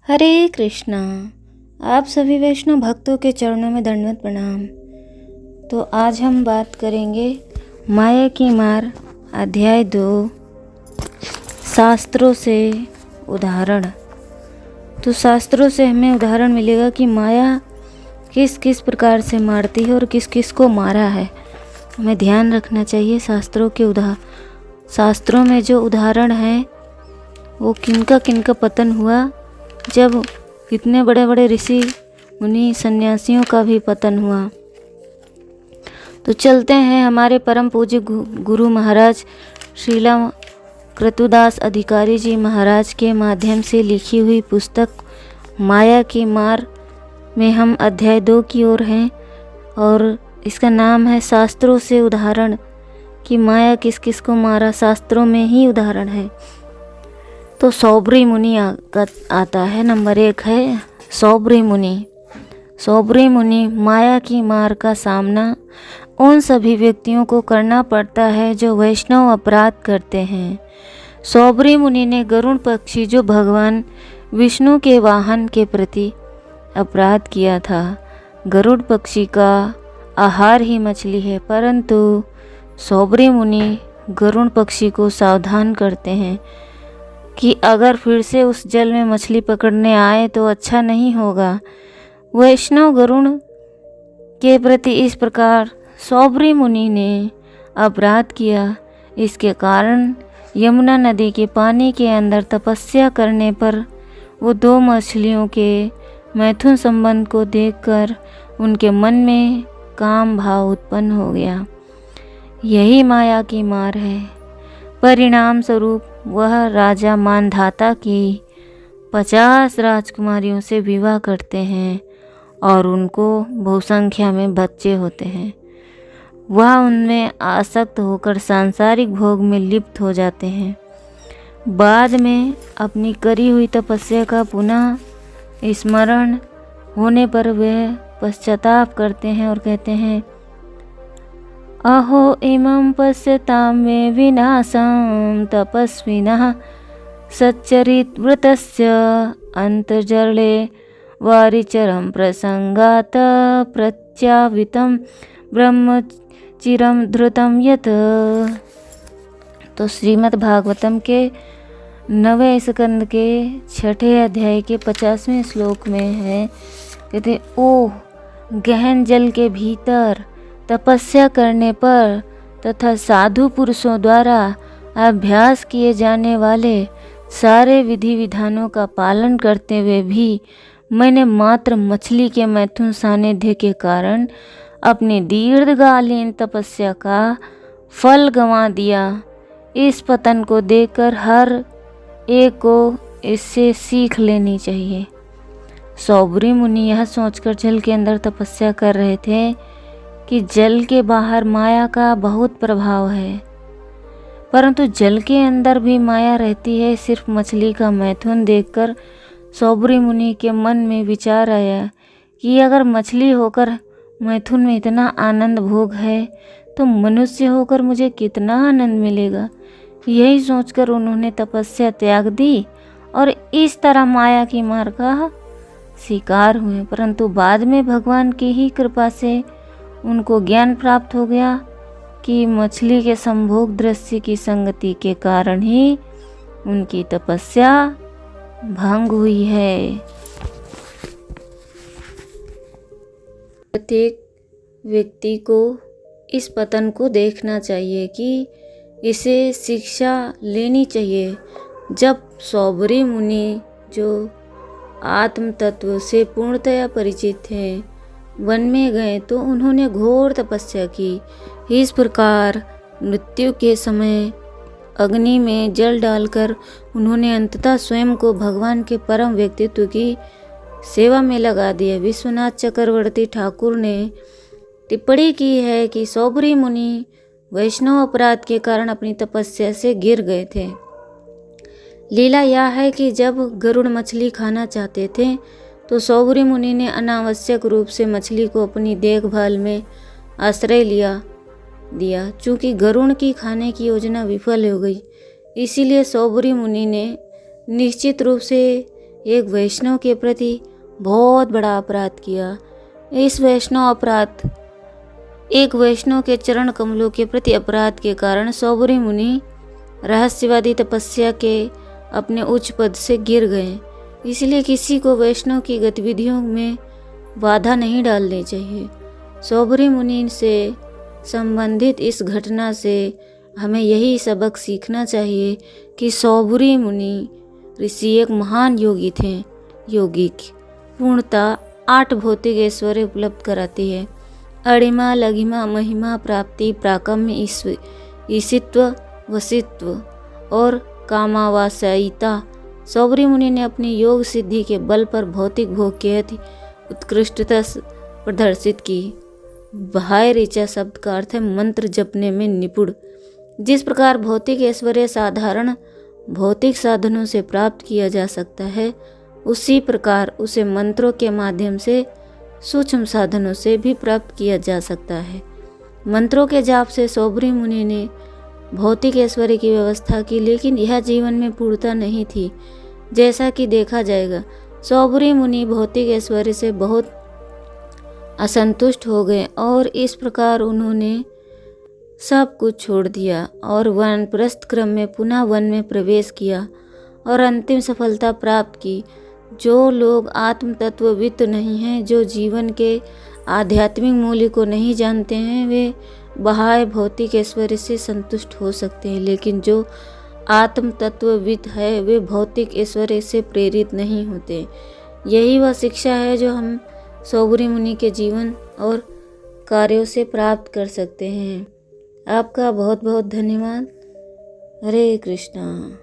हरे कृष्णा। आप सभी वैष्णव भक्तों के चरणों में दंडवत प्रणाम। तो आज हम बात करेंगे माया की मार अध्याय 2 शास्त्रों से उदाहरण। तो शास्त्रों से हमें उदाहरण मिलेगा कि माया किस किस प्रकार से मारती है और किस किस को मारा है। हमें ध्यान रखना चाहिए। शास्त्रों में जो उदाहरण हैं वो किनका किनका पतन हुआ, जब इतने बड़े बड़े ऋषि मुनि सन्यासियों का भी पतन हुआ। तो चलते हैं हमारे परम पूज्य गुरु महाराज श्रीला क्रतुदास अधिकारी जी महाराज के माध्यम से लिखी हुई पुस्तक माया की मार में हम अध्याय 2 की ओर हैं और इसका नाम है शास्त्रों से उदाहरण, कि माया किस किस को मारा शास्त्रों में ही उदाहरण है। तो सौबरी मुनि आता है। नंबर 1 है सौबरी मुनि। सौबरी मुनि माया की मार का सामना उन सभी व्यक्तियों को करना पड़ता है जो वैष्णव अपराध करते हैं। सौबरी मुनि ने गरुड़ पक्षी जो भगवान विष्णु के वाहन के प्रति अपराध किया था। गरुड़ पक्षी का आहार ही मछली है, परंतु सौबरी मुनि गरुड़ पक्षी को सावधान करते हैं कि अगर फिर से उस जल में मछली पकड़ने आए तो अच्छा नहीं होगा। वैष्णव गरुड़ के प्रति इस प्रकार सौबरी मुनि ने अपराध किया। इसके कारण यमुना नदी के पानी के अंदर तपस्या करने पर वो 2 मछलियों के मैथुन संबंध को देखकर उनके मन में काम भाव उत्पन्न हो गया। यही माया की मार है। परिणाम स्वरूप वह राजा मानधाता की 50 राजकुमारियों से विवाह करते हैं और उनको बहुसंख्या में बच्चे होते हैं। वह उनमें आसक्त होकर सांसारिक भोग में लिप्त हो जाते हैं। बाद में अपनी करी हुई तपस्या का पुनः स्मरण होने पर वे पश्चाताप करते हैं और कहते हैं, अहो इमं पश्यतां मे विनाशं तपस्विनः सच्चरितव्रतस्य अन्तर्जले वारिचरं प्रसंगात् प्रत्यावितं ब्रह्मचिरं धृतं यत्। तो श्रीमद् भागवतम के 9वें स्कंद के 6ठे अध्याय के 50वें श्लोक में है, कहते ओह गहन जल के भीतर तपस्या करने पर तथा साधु पुरुषों द्वारा अभ्यास किए जाने वाले सारे विधि विधानों का पालन करते हुए भी मैंने मात्र मछली के मैथुन सानिध्य के कारण अपनी दीर्घकालीन तपस्या का फल गंवा दिया। इस पतन को देखकर हर एक को इससे सीख लेनी चाहिए। सौबरी मुनि यह सोचकर जल के अंदर तपस्या कर रहे थे कि जल के बाहर माया का बहुत प्रभाव है, परंतु जल के अंदर भी माया रहती है। सिर्फ मछली का मैथुन देखकर सौबरी मुनि के मन में विचार आया कि अगर मछली होकर मैथुन में इतना आनंद भोग है तो मनुष्य होकर मुझे कितना आनंद मिलेगा। यही सोचकर उन्होंने तपस्या त्याग दी और इस तरह माया की मार का शिकार हुए। परंतु बाद में भगवान की ही कृपा से उनको ज्ञान प्राप्त हो गया कि मछली के संभोग दृश्य की संगति के कारण ही उनकी तपस्या भंग हुई है। प्रत्येक व्यक्ति को इस पतन को देखना चाहिए कि इसे शिक्षा लेनी चाहिए। जब सौबरी मुनि जो आत्म तत्व से पूर्णतया परिचित थे वन में गए तो उन्होंने घोर तपस्या की। इस प्रकार मृत्यु के समय अग्नि में जल डालकर उन्होंने अंततः स्वयं को भगवान के परम व्यक्तित्व की सेवा में लगा दिया। विश्वनाथ चक्रवर्ती ठाकुर ने टिप्पणी की है कि सौबरी मुनि वैष्णव अपराध के कारण अपनी तपस्या से गिर गए थे। लीला यह है कि जब गरुड़ मछली खाना चाहते थे तो सौबरी मुनि ने अनावश्यक रूप से मछली को अपनी देखभाल में आश्रय दिया। चूँकि गरुड़ की खाने की योजना विफल हो गई, इसीलिए सौबरी मुनि ने निश्चित रूप से एक वैष्णव के प्रति बहुत बड़ा अपराध किया। एक वैष्णव के चरण कमलों के प्रति अपराध के कारण सौबरी मुनि रहस्यवादी तपस्या के अपने उच्च पद से गिर गए। इसलिए किसी को वैष्णव की गतिविधियों में बाधा नहीं डालनी चाहिए। सौबरी मुनि से संबंधित इस घटना से हमें यही सबक सीखना चाहिए कि सौबरी मुनि ऋषि एक महान योगी थे। योगिक पूर्णता 8 भौतिक ऐश्वर्य उपलब्ध कराती है। अणिमा, लघिमा, महिमा, प्राप्ति, प्राकम्य, ईशित्व, वशित्व और कामावासयिता। सौबरी मुनि ने अपनी योग सिद्धि के बल पर भौतिक भोग की अति उत्कृष्टता प्रदर्शित की। बाह्य ऋचा शब्द का अर्थ है मंत्र जपने में निपुण। जिस प्रकार भौतिक ऐश्वर्य साधारण भौतिक साधनों से प्राप्त किया जा सकता है, उसी प्रकार उसे मंत्रों के माध्यम से सूक्ष्म साधनों से भी प्राप्त किया जा सकता है। मंत्रों के जाप से सौबरी मुनि ने भौतिक ऐश्वर्य की व्यवस्था की, लेकिन यह जीवन में पूर्णता नहीं थी। जैसा कि देखा जाएगा, सौबरी मुनि भौतिक ऐश्वर्य से बहुत असंतुष्ट हो गए और इस प्रकार उन्होंने सब कुछ छोड़ दिया और वानप्रस्थ क्रम में पुनः वन में प्रवेश किया और अंतिम सफलता प्राप्त की। जो लोग आत्म तत्वविद नहीं हैं, जो जीवन के आध्यात्मिक मूल्य को नहीं जानते हैं, वे बाह्य भौतिक ऐश्वर्य से संतुष्ट हो सकते हैं, लेकिन जो आत्म तत्वविद है वे भौतिक ऐश्वर्य से प्रेरित नहीं होते। यही वह शिक्षा है जो हम सौबरी मुनि के जीवन और कार्यों से प्राप्त कर सकते हैं। आपका बहुत बहुत धन्यवाद। हरे कृष्णा।